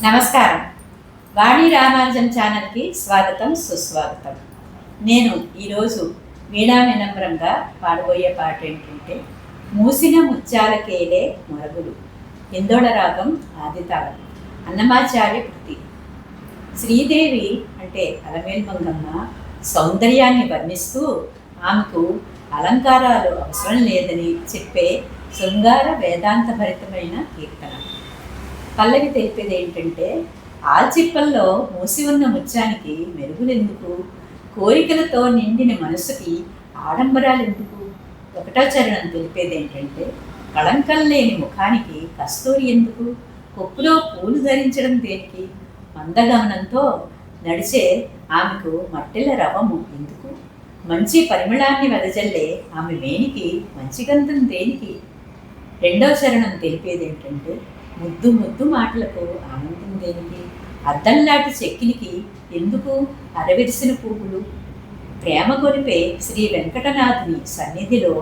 నమస్కారం. వాణి రామానుజం ఛానల్కి స్వాగతం, సుస్వాగతం. నేను ఈరోజు వీణా వినమ్రంగా పాడబోయే పాట ఏంటంటే మూసిన ముత్యాలకేలే మొరగులు, ఇందోళ రాగం, ఆదితాళం, అన్నమాచార్య కృతి. శ్రీదేవి అంటే అలమేలు మంగమ్మ సౌందర్యాన్ని వర్ణిస్తూ ఆమెకు అలంకారాలు అవసరం లేదని చెప్పే శృంగార వేదాంత భరితమైన కీర్తన. పల్లవి తెలిపేది ఏంటంటే, ఆల్చిప్పల్లో మూసి ఉన్న ముత్యానికి మెరుగులెందుకు, కోరికలతో నిండిన మనసుకి ఆడంబరాలు ఎందుకు. ఒకటో చరణం తెలిపేది ఏంటంటే, కళంకం లేని ముఖానికి కస్తూరి ఎందుకు, కొప్పులో పూలు ధరించడం దేనికి, మందగమనంతో నడిచే ఆమెకు మట్టెల రవము ఎందుకు, మంచి పరిమళాన్ని వెదజల్లే ఆమె వేనికి మంచి గంధం దేనికి. రెండవ చరణం తెలిపేది ఏంటంటే, ముద్దు ముద్దు మాటలకు ఆనందం దేనికి, అద్దంలాంటి చెక్కిలికి ఎందుకు అరవిరిసిన పువ్వులు. ప్రేమ కొనిపే శ్రీ వెంకటనాథుని సన్నిధిలో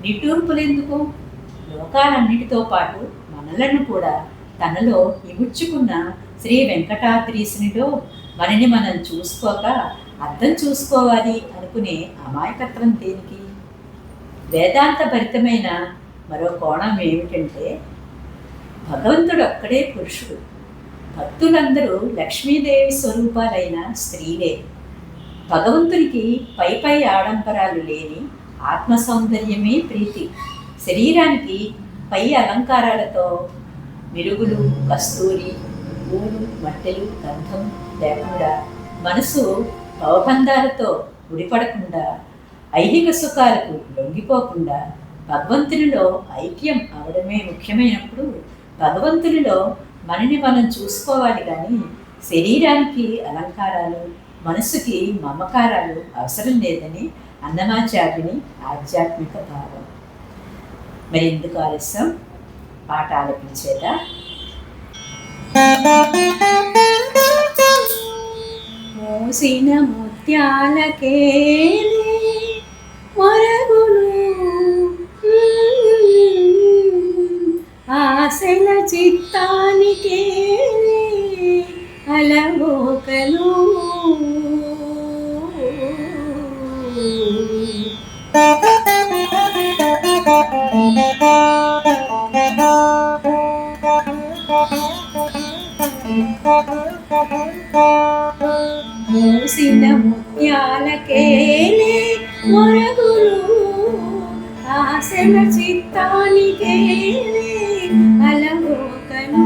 నిట్టూర్పులెందుకు. లోకాలన్నిటితో పాటు మనలను కూడా తనలో ఇముడ్చుకున్న శ్రీ వెంకటాద్రీసునిలో మనని మనం చూసుకోక అర్థం చూసుకోవాలి అనుకునే అమాయకత్వం దేనికి. వేదాంత భరితమైన మరో కోణం ఏమిటంటే, భగవంతుడు ఒక్కడే పురుషుడు, భక్తులందరూ లక్ష్మీదేవి స్వరూపాలైన స్త్రీలే. భగవంతునికి పై పై ఆడంబరాలు లేని ఆత్మ సౌందర్యమే ప్రీతి. శరీరానికి పై అలంకారాలతో మిరుగులు, కస్తూరి, పూలు, మట్టెలు, గంధం లేకుండా, మనసు భవబంధాలతో ముడిపడకుండా, ఐహిక సుఖాలకు లొంగిపోకుండా భగవంతునిలో ఐక్యం అవడమే ముఖ్యమైనప్పుడు భగవంతునిలో మనని మనం చూసుకోవాలి కానీ శరీరానికి అలంకారాలు, మనసుకి మమకారాలు అవసరం లేదని అన్నమాచార్యుని ఆధ్యాత్మిక భావం. మరి ఎందుకు ఆలస్యం, పాట ఆలపించేదా. మోసిన ముత్యాలకేలే మొరగులు, ఆశల చిత్తానికే అలవోకలు, మూసిన ముత్యాలకేలే మొరగులు, ఆశల చిత్తానికే అలవోకలు.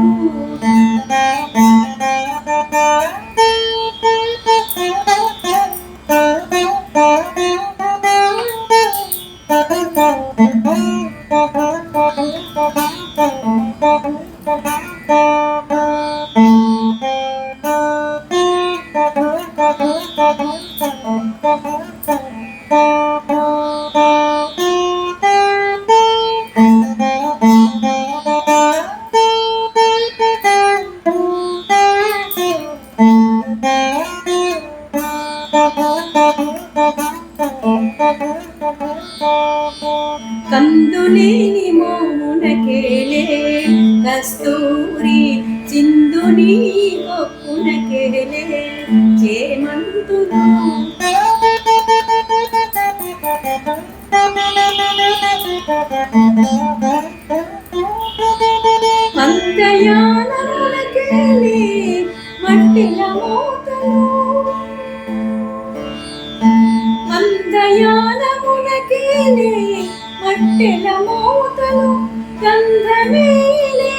కందులేని మోమునకేలే కస్తూరి, చిందుని కొప్పునకేలే చేమంతులు, మందయానమునకేలే మట్టిల మోతలు, మందయానమునకేలే మట్టెల మోతలు, గంధమేలే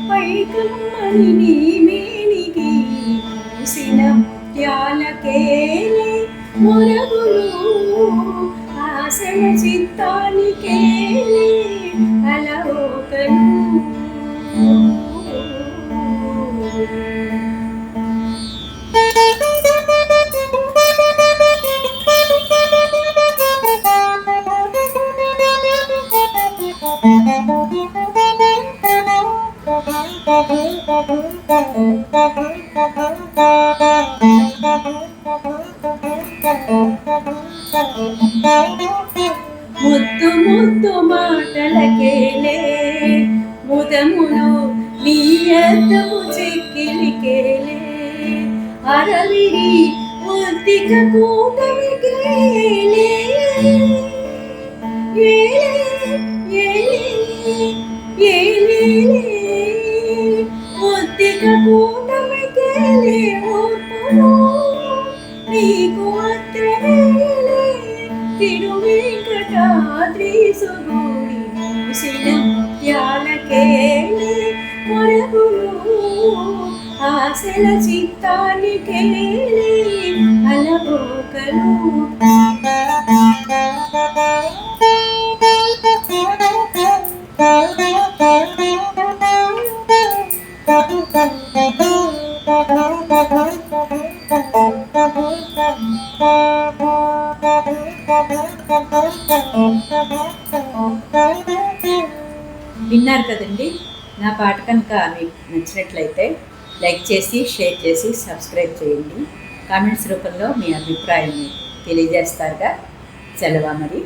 పైకమ్మని నీ మేనికి, మూసిన ముత్యాలకేలే మొరగులు, ఆశల చిత్తానికేలే అలవోకలు. ముద్దు ముద్దు మాటలకేలే ముదమును నీ అద్దపు చెక్కిలి, అరవిరి ఒత్తిక కూటమి కేలే ఒత్తిక కూటమి కేలే ఓర్పును నీకు అత్తరేలే తిరువేంకటాద్రి సుగుడి మూసిన ముత్యాలకేలే మొరగులు ఆశల చిత్తానికేలే అలవోకలు విన్నారు కదండి. నా పాట కనుక మీకు నచ్చినట్లయితే లైక్ చేసి, షేర్ చేసి, సబ్స్క్రైబ్ చేయండి. కామెంట్స్ రూపంలో మీ అభిప్రాయాన్ని తెలియజేస్తారుగా. సెలవు మరి.